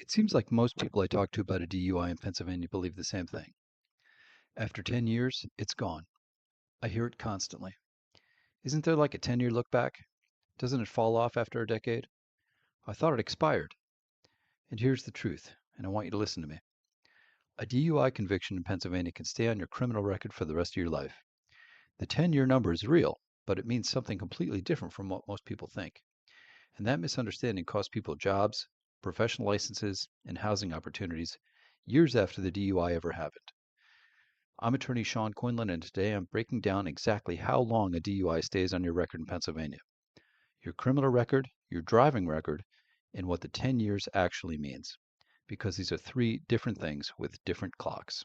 It seems like most people I talk to about a DUI in Pennsylvania believe the same thing. After 10 years, it's gone. I hear it constantly. Isn't there like a 10-year look back? Doesn't it fall off after a decade? I thought it expired. And here's the truth, and I want you to listen to me. A DUI conviction in Pennsylvania can stay on your criminal record for the rest of your life. The 10-year number is real, but it means something completely different from what most people think. And that misunderstanding costs people jobs, professional licenses, and housing opportunities years after the DUI ever happened. I'm attorney Sean Quinlan, and today I'm breaking down exactly how long a DUI stays on your record in Pennsylvania, your criminal record, your driving record, and what the 10 years actually means, because these are three different things with different clocks.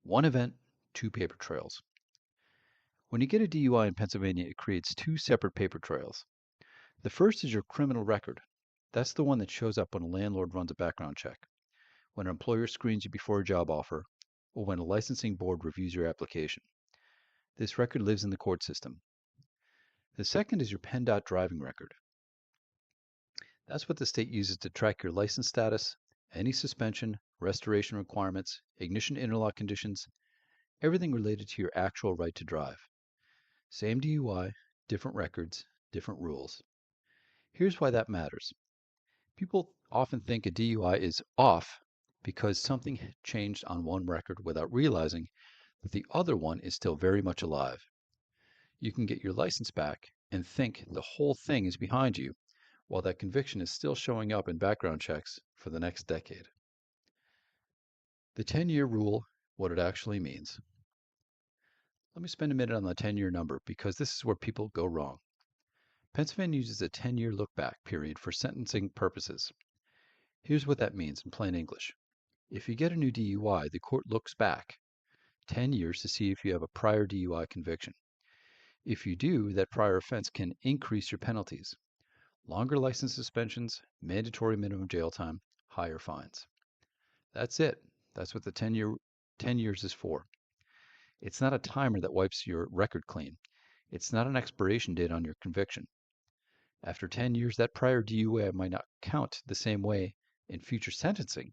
One event, two paper trails. When you get a DUI in Pennsylvania, it creates two separate paper trails. The first is your criminal record. That's the one that shows up when a landlord runs a background check, when an employer screens you before a job offer, or when a licensing board reviews your application. This record lives in the court system. The second is your PennDOT driving record. That's what the state uses to track your license status, any suspension, restoration requirements, ignition interlock conditions, everything related to your actual right to drive. Same DUI, different records, different rules. Here's why that matters. People often think a DUI is off because something changed on one record without realizing that the other one is still very much alive. You can get your license back and think the whole thing is behind you, while that conviction is still showing up in background checks for the next decade. The 10-year rule, what it actually means. Let me spend a minute on the 10-year number because this is where people go wrong. Pennsylvania uses a 10-year look-back period for sentencing purposes. Here's what that means in plain English. If you get a new DUI, the court looks back 10 years to see if you have a prior DUI conviction. If you do, that prior offense can increase your penalties. Longer license suspensions, mandatory minimum jail time, higher fines. That's it. That's what the 10 years is for. It's not a timer that wipes your record clean. It's not an expiration date on your conviction. After 10 years, that prior DUI might not count the same way in future sentencing,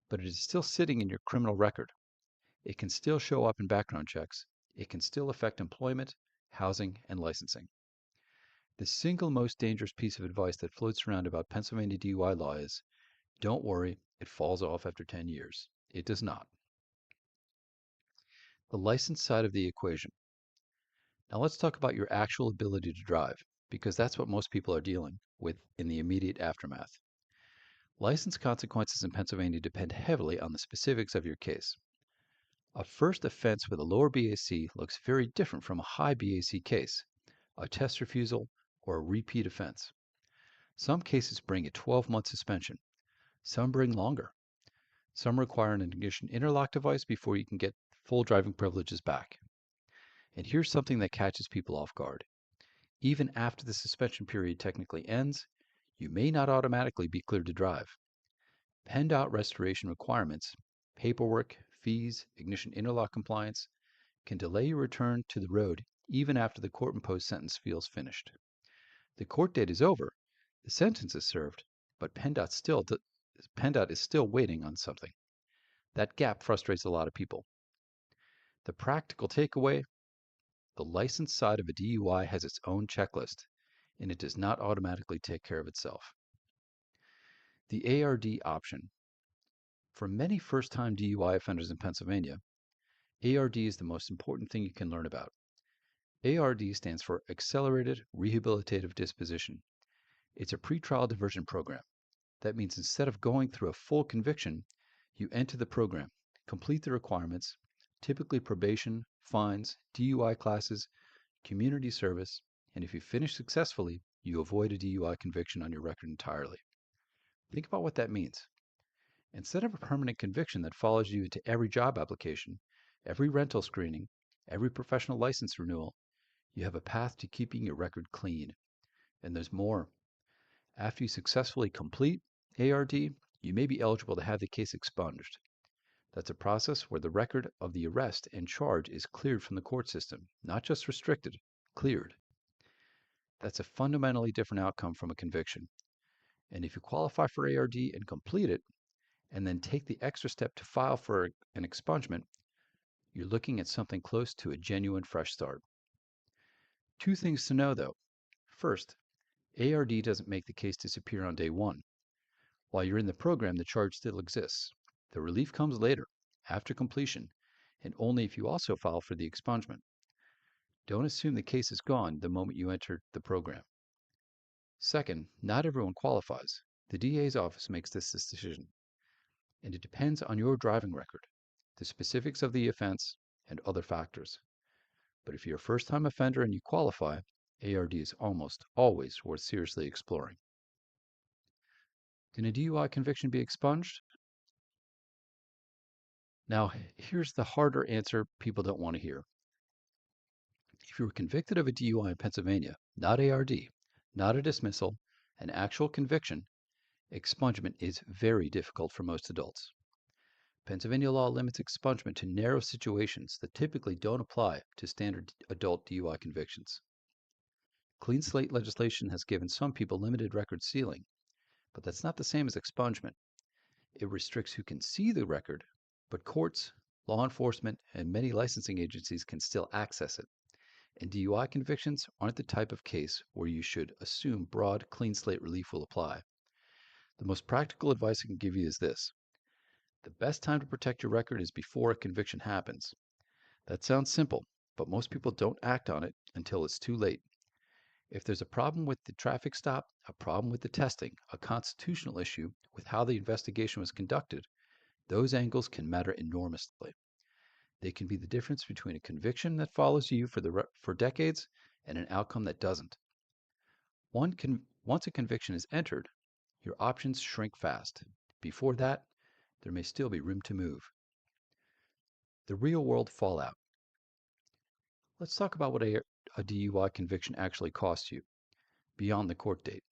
but it is still sitting in your criminal record. It can still show up in background checks. It can still affect employment, housing, and licensing. The single most dangerous piece of advice that floats around about Pennsylvania DUI law is, don't worry, it falls off after 10 years. It does not. The license side of the equation. Now let's talk about your actual ability to drive, because that's what most people are dealing with in the immediate aftermath. License consequences in Pennsylvania depend heavily on the specifics of your case. A first offense with a lower BAC looks very different from a high BAC case, a test refusal, or a repeat offense. Some cases bring a 12-month suspension. Some bring longer. Some require an ignition interlock device before you can get full driving privileges back. And here's something that catches people off guard. Even after the suspension period technically ends, you may not automatically be cleared to drive. PennDOT restoration requirements, paperwork, fees, ignition interlock compliance, can delay your return to the road even after the court-imposed sentence feels finished. The court date is over, the sentence is served, but PennDOT is still waiting on something. That gap frustrates a lot of people. The practical takeaway, the license side of a DUI has its own checklist, and it does not automatically take care of itself. The ARD option. For many first-time DUI offenders in Pennsylvania, ARD is the most important thing you can learn about. ARD stands for Accelerated Rehabilitative Disposition. It's a pretrial diversion program. That means instead of going through a full conviction, you enter the program, complete the requirements, typically probation, fines, DUI classes, community service, and if you finish successfully, you avoid a DUI conviction on your record entirely. Think about what that means. Instead of a permanent conviction that follows you into every job application, every rental screening, every professional license renewal, you have a path to keeping your record clean. And there's more. After you successfully complete ARD, you may be eligible to have the case expunged. That's a process where the record of the arrest and charge is cleared from the court system, not just restricted, cleared. That's a fundamentally different outcome from a conviction. And if you qualify for ARD and complete it, and then take the extra step to file for an expungement, you're looking at something close to a genuine fresh start. Two things to know though. First, ARD doesn't make the case disappear on day one. While you're in the program, the charge still exists. The relief comes later, after completion, and only if you also file for the expungement. Don't assume the case is gone the moment you enter the program. Second, not everyone qualifies. The DA's office makes this decision, and it depends on your driving record, the specifics of the offense, and other factors. But if you're a first-time offender and you qualify, ARD is almost always worth seriously exploring. Can a DUI conviction be expunged? Now, here's the harder answer people don't want to hear. If you were convicted of a DUI in Pennsylvania, not ARD, not a dismissal, an actual conviction, expungement is very difficult for most adults. Pennsylvania law limits expungement to narrow situations that typically don't apply to standard adult DUI convictions. Clean slate legislation has given some people limited record sealing, but that's not the same as expungement. It restricts who can see the record, but courts, law enforcement, and many licensing agencies can still access it. And DUI convictions aren't the type of case where you should assume broad, clean slate relief will apply. The most practical advice I can give you is this. The best time to protect your record is before a conviction happens. That sounds simple, but most people don't act on it until it's too late. If there's a problem with the traffic stop, a problem with the testing, a constitutional issue with how the investigation was conducted, those angles can matter enormously. They can be the difference between a conviction that follows you for decades and an outcome that doesn't. Once a conviction is entered, your options shrink fast. Before that, there may still be room to move. The real-world fallout. Let's talk about what a DUI conviction actually costs you, beyond the court date.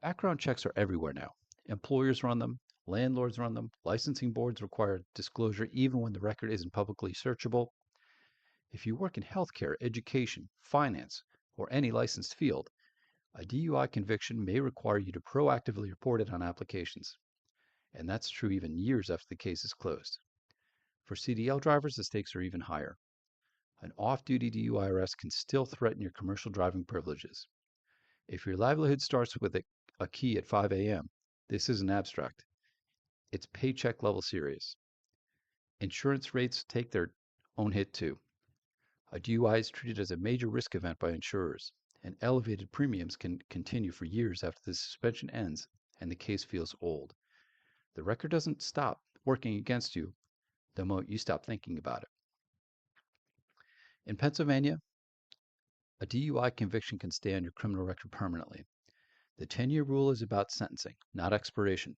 Background checks are everywhere now. Employers run them, landlords run them, licensing boards require disclosure even when the record isn't publicly searchable. If you work in healthcare, education, finance, or any licensed field, a DUI conviction may require you to proactively report it on applications. And that's true even years after the case is closed. For CDL drivers, the stakes are even higher. An off-duty DUI arrest can still threaten your commercial driving privileges. If your livelihood starts with a key at 5 a.m., this isn't abstract. It's paycheck level serious. Insurance rates take their own hit too. A DUI is treated as a major risk event by insurers, and elevated premiums can continue for years after the suspension ends and the case feels old. The record doesn't stop working against you the moment you stop thinking about it. In Pennsylvania, a DUI conviction can stay on your criminal record permanently. The 10-year rule is about sentencing, not expiration.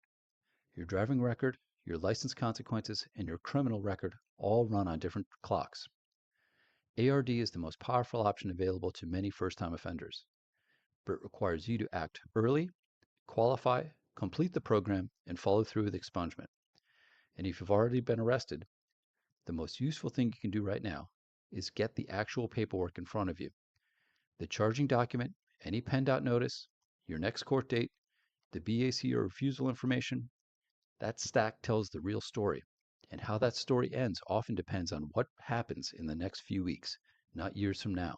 Your driving record, your license consequences, and your criminal record all run on different clocks. ARD is the most powerful option available to many first-time offenders, but it requires you to act early, qualify, complete the program, and follow through with expungement. And if you've already been arrested, the most useful thing you can do right now is get the actual paperwork in front of you. The charging document, any PennDOT notice, your next court date, the BAC or refusal information, that stack tells the real story. And how that story ends often depends on what happens in the next few weeks, not years from now.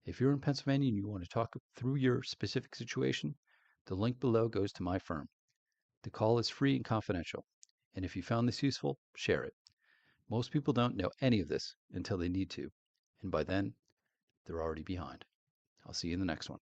If you're in Pennsylvania and you want to talk through your specific situation, the link below goes to my firm. The call is free and confidential. And if you found this useful, share it. Most people don't know any of this until they need to. And by then, they're already behind. I'll see you in the next one.